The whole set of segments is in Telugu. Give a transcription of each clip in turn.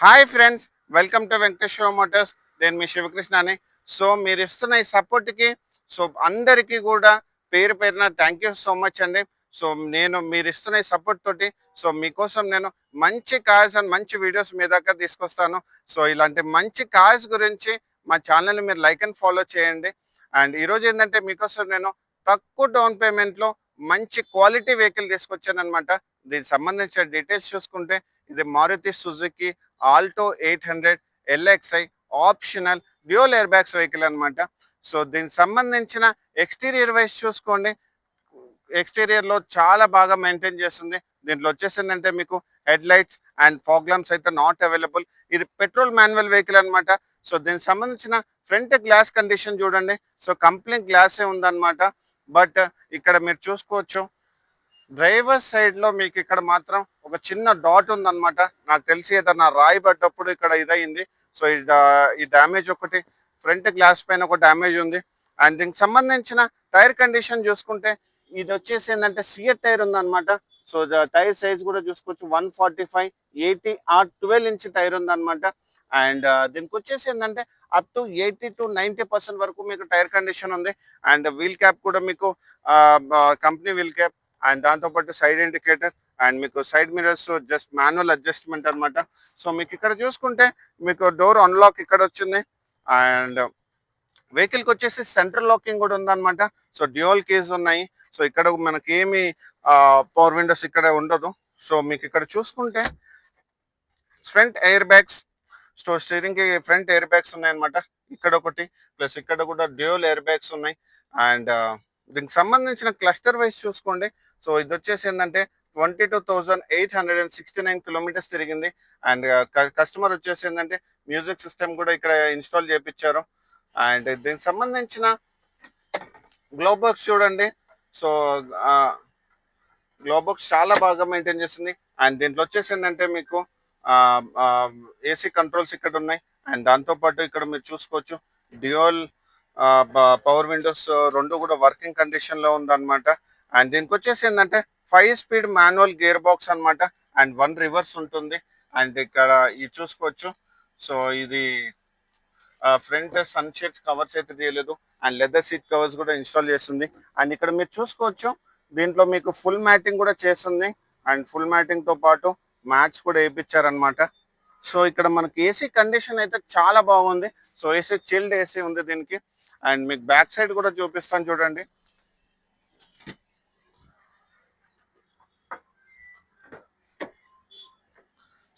Hi friends, welcome to Venkateswara Motors. నేను మీ శివకృష్ణని. సో మీరు ఇస్తున్న ఈ సపోర్ట్కి అందరికీ కూడా పేరు పేరున థ్యాంక్ యూ సో మచ్ అండి. సో మీరు ఇస్తున్న ఈ సపోర్ట్ తోటి మీకోసం నేను మంచి కార్స్ అండ్ మంచి వీడియోస్ మీ దాకా తీసుకొస్తాను. సో ఇలాంటి మంచి కార్స్ గురించి మా ఛానల్ని మీరు లైక్ అండ్ ఫాలో చేయండి. అండ్ ఈరోజు ఏంటంటే మీకోసం నేను తక్కువ డౌన్ పేమెంట్లో మంచి క్వాలిటీ వెహికల్ తీసుకొచ్చాను అనమాట. దీనికి సంబంధించిన డీటెయిల్స్ చూసుకుంటే ఇది Maruti Suzuki Alto 800 LXI optional dual airbags vehicle అనమాట. సో దీనికి సంబంధించిన ఎక్స్టీరియర్ వైజ్ చూసుకోండి. ఎక్స్టీరియర్ లో చాలా బాగా మెయింటైన్ చేస్తుంది. దీంట్లో వచ్చేసిందంటే మీకు head lights and fog lamps అయితే నాట్ అవైలబుల్. ఇది పెట్రోల్ మాన్యువల్ వెహికల్ అనమాట. సో దీనికి సంబంధించిన ఫ్రంట్ గ్లాస్ కండిషన్ చూడండి. సో కంప్లీట్ గ్లాసే ఉందన్నమాట. బట్ ఇక్కడ మీరు చూసుకోవచ్చు, డ్రైవర్ సైడ్ లో మీకు ఇక్కడ మాత్రం ఒక చిన్న డాట్ ఉందన్నమాట. నాకు తెలిసి ఏదన్నా రాయి పడ్డప్పుడు ఇక్కడ ఇదయింది. సో ఈ డ్యామేజ్ ఒకటి ఫ్రంట్ గ్లాస్ పైన ఒక డ్యామేజ్ ఉంది. అండ్ దీనికి సంబంధించిన టైర్ కండిషన్ చూసుకుంటే ఇది వచ్చేసి ఏంటంటే సిఎట్ టైర్ ఉందన్నమాట. సో టైర్ సైజ్ కూడా చూసుకోవచ్చు, 145 80 12 ఇంచ్ టైర్ ఉందన్నమాట. అండ్ దీనికి వచ్చేసి ఏంటంటే అప్ టు 80 to 90% వరకు మీకు టైర్ కండిషన్ ఉంది. అండ్ వీల్ క్యాప్ కూడా మీకు కంపెనీ వీల్ క్యాప్, అండ్ దాంతోపాటు సైడ్ ఇండికేటర్ అండ్ మీకు side mirrors just manual adjustment అనమాట. సో మీకు ఇక్కడ చూసుకుంటే మీకు డోర్ అన్లాక్ ఇక్కడ వచ్చింది. అండ్ వెహికల్కి వచ్చేసి సెంట్రల్ లాకింగ్ కూడా ఉందన్నమాట. సో డ్యూయల్ కీస్ ఉన్నాయి. సో ఇక్కడ మనకి ఏమి పవర్ విండోస్ ఇక్కడ ఉండదు. సో మీకు ఇక్కడ చూసుకుంటే ఫ్రంట్ ఎయిర్ బ్యాగ్స్, స్టీరింగ్ కి ఫ్రంట్ ఎయిర్ బ్యాగ్స్ ఉన్నాయన్నమాట. ఇక్కడ ఒకటి ప్లస్ ఇక్కడ కూడా డ్యూయల్ ఎయిర్ బ్యాగ్స్ ఉన్నాయి. అండ్ దీనికి సంబంధించిన క్లస్టర్ వైజ్ చూసుకోండి. సో ఇది వచ్చేసి ఏంటంటే 22,869 కిలోమీటర్స్ తిరిగింది. అండ్ కస్టమర్ వచ్చేసి ఏంటంటే మ్యూజిక్ సిస్టమ్ కూడా ఇక్కడ ఇన్స్టాల్ చేయించారు. అండ్ దీనికి సంబంధించిన గ్లోబాక్స్ చూడండి. సో గ్లోబాక్స్ చాలా బాగా మెయింటైన్ చేస్తుంది. అండ్ దీంట్లో వచ్చేసి ఏంటంటే మీకు ఏసీ కంట్రోల్స్ ఇక్కడ ఉన్నాయి. అండ్ దాంతోపాటు ఇక్కడ మీరు చూసుకోవచ్చు డ్యూయల్ పవర్ విండోస్ రెండు కూడా వర్కింగ్ కండిషన్ లో ఉందన్నమాట. అండ్ దీనికి వచ్చేసి ఏంటంటే 5 స్పీడ్ మాన్యువల్ గేర్ బాక్స్ అనమాట. అండ్ 1 రివర్స్ ఉంటుంది. అండ్ ఇక్కడ ఇది చూసుకోవచ్చు. సో ఇది ఫ్రంట్ సన్ షేడ్స్ కవర్స్ అయితే తీయలేదు. అండ్ లెదర్ సీట్ కవర్స్ కూడా ఇన్స్టాల్ చేస్తుంది. అండ్ ఇక్కడ మీరు చూసుకోవచ్చు దీంట్లో మీకు ఫుల్ మ్యాటింగ్ కూడా చేస్తుంది. అండ్ ఫుల్ మ్యాటింగ్ తో పాటు మ్యాట్స్ కూడా వేయించారనమాట. సో ఇక్కడ మనకి ఏసీ కండిషన్ అయితే చాలా బాగుంది. సో ఏసీ చిల్డ్ ఏసీ ఉంది దీనికి. అండ్ మీకు బ్యాక్ సైడ్ కూడా చూపిస్తాను చూడండి.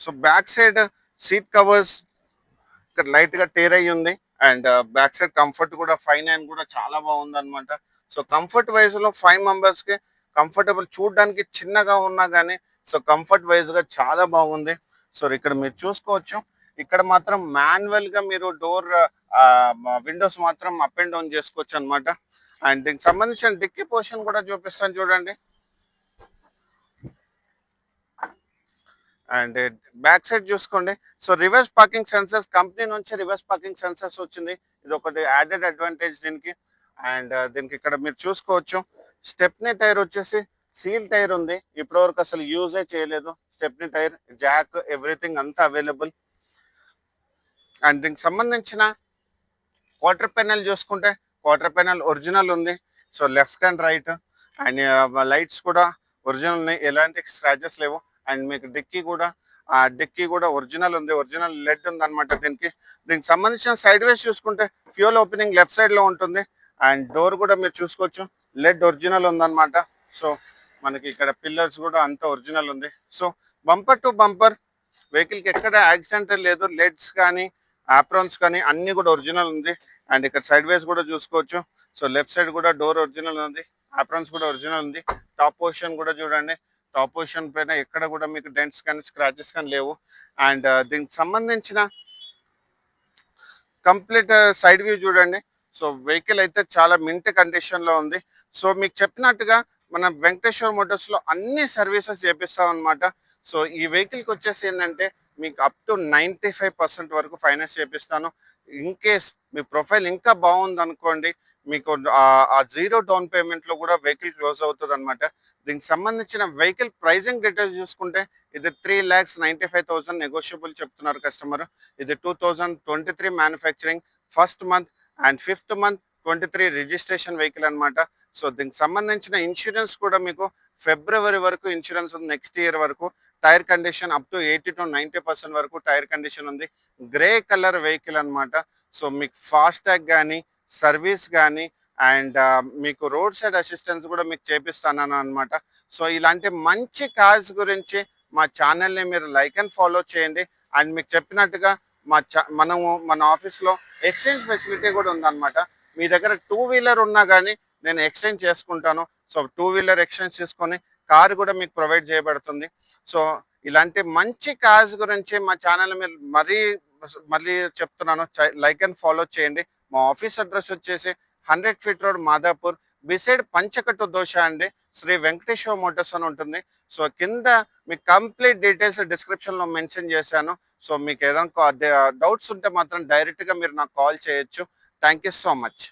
So back side seat covers ఇక్కడ లైట్ గా టేర్ అయ్యి ఉంది. అండ్ బ్యాక్ సైడ్ కంఫర్ట్ కూడా 5/9 కూడా చాలా బాగుంది అనమాట. సో కంఫర్ట్ వైజ్ లో 5 మెంబర్స్ కి కంఫర్టబుల్, చూడడానికి చిన్నగా ఉన్నా కానీ సో కంఫర్ట్ వైజ్ గా చాలా బాగుంది. సో ఇక్కడ మీరు చూసుకోవచ్చు, ఇక్కడ మాత్రం మాన్యువల్ గా మీరు డోర్ విండోస్ మాత్రం అప్ అండ్ డౌన్ చేసుకోవచ్చు అనమాట. అండ్ దీనికి సంబంధించిన డిక్కీ పోర్షన్ కూడా చూపిస్తాను చూడండి. అండ్ బ్యాక్ సైడ్ చూసుకోండి. So reverse parking sensors, company నుంచి రివర్స్ పార్కింగ్ సెన్సర్స్ వచ్చింది. ఇది ఒకటి యాడెడ్ అడ్వాంటేజ్ దీనికి. అండ్ దీనికి ఇక్కడ మీరు చూసుకోవచ్చు స్టెప్నీ టైర్ వచ్చేసి సీల్ టైర్ ఉంది. ఇప్పటివరకు అసలు యూజే చేయలేదు. స్టెప్నీ టైర్, జాక్, ఎవ్రీథింగ్ అంతా అవైలబుల్. అండ్ దీనికి సంబంధించిన క్వార్టర్ పెనల్ చూసుకుంటే క్వార్టర్ పెనల్ ఒరిజినల్ ఉంది. So left and right. And lights కూడా ఒరిజినల్ ఉన్నాయి, ఎలాంటి స్క్రాచెస్ లేవు. అండ్ మీకు డిక్కీ కూడా ఒరిజినల్ ఉంది, ఒరిజినల్ లెడ్ ఉంది అనమాట దీనికి. దీనికి సంబంధించిన సైడ్ వేస్ చూసుకుంటే ఫ్యూల్ ఓపెనింగ్ లెఫ్ట్ సైడ్ లో ఉంటుంది. అండ్ డోర్ కూడా మీరు చూసుకోవచ్చు లెడ్ ఒరిజినల్ ఉందన్నమాట. సో మనకి ఇక్కడ పిల్లర్స్ కూడా అంతా ఒరిజినల్ ఉంది. So bumper to bumper vehicle కి ఎక్కడ యాక్సిడెంట్ లేదు. లెడ్స్ కానీ ఆప్రాన్స్ కానీ అన్ని కూడా ఒరిజినల్ ఉంది. అండ్ ఇక్కడ సైడ్ వేస్ కూడా చూసుకోవచ్చు. సో లెఫ్ట్ సైడ్ కూడా డోర్ ఒరిజినల్ ఉంది, ఆప్రాన్స్ కూడా ఒరిజినల్ ఉంది. టాప్ పొజిషన్ కూడా చూడండి, టాప్ పొజిషన్ పైన ఎక్కడ కూడా మీకు డెంట్స్ కానీ స్క్రాచెస్ కానీ లేవు. అండ్ దీనికి సంబంధించిన కంప్లీట్ సైడ్ వ్యూ చూడండి. సో వెహికల్ అయితే చాలా మింట్ కండిషన్ లో ఉంది. సో మీకు చెప్పినట్టుగా మనం వెంకటేశ్వర మోటార్స్ లో అన్ని సర్వీసెస్ చేపిస్తాం అనమాట. సో ఈ వెహికల్ కి వచ్చేసి ఏంటంటే మీకు అప్ టు 95% వరకు ఫైనాన్స్ చేపిస్తాను. ఇన్ కేస్ మీ ప్రొఫైల్ ఇంకా బాగుంది అనుకోండి, మీకు ఆ 0 డౌన్ పేమెంట్ లో కూడా వెహికల్ క్లోజ్ అవుతుంది అనమాట. దీనికి సంబంధించిన వెహికల్ ప్రైజింగ్ డీటెయిల్స్ చూసుకుంటే ఇది 3,95,000 నెగోషియబుల్ చెప్తున్నారు కస్టమర్. ఇది 2023 manufacturing, first month and fifth month 23 registration vehicle అనమాట. సో దీనికి సంబంధించిన ఇన్సూరెన్స్ కూడా మీకు ఫిబ్రవరి వరకు ఇన్సూరెన్స్ ఉంది, నెక్స్ట్ ఇయర్ వరకు. Tyre condition up to 80 to 90% వరకు టైర్ కండిషన్ ఉంది. గ్రే కలర్ వెహికల్ అనమాట. సో మీకు ఫాస్టాగ్ కానీ, సర్వీస్ కానీ అండ్ మీకు రోడ్ సైడ్ అసిస్టెన్స్ కూడా మీకు చేపిస్తాను అనమాట. సో ఇలాంటి మంచి కార్స్ గురించి మా ఛానల్ని మీరు లైక్ అండ్ ఫాలో చేయండి. అండ్ మీకు చెప్పినట్టుగా మన ఆఫీస్లో ఎక్స్చేంజ్ ఫెసిలిటీ కూడా ఉందన్నమాట. మీ దగ్గర 2 వీలర్ ఉన్నా కానీ నేను ఎక్స్చేంజ్ చేసుకుంటాను. సో 2 వీలర్ ఎక్స్చేంజ్ చేసుకొని కారు కూడా మీకు ప్రొవైడ్ చేయబడుతుంది. సో ఇలాంటి మంచి కార్స్ గురించి మా ఛానల్ మీరు మళ్ళీ చెప్తున్నాను, లైక్ అండ్ ఫాలో చేయండి. మా ఆఫీస్ అడ్రస్ వచ్చేసి 100 feet road, Madhapur, beside Panchakattu dosa అండి. శ్రీ వెంకటేశ్వర మోటార్స్ అని ఉంటుంది. సో కింద మీకు కంప్లీట్ డీటెయిల్స్ డిస్క్రిప్షన్లో మెన్షన్ చేశాను. సో మీకు ఏదైనా డౌట్స్ ఉంటే మాత్రం డైరెక్ట్గా మీరు నాకు కాల్ చేయొచ్చు. Thank you so much.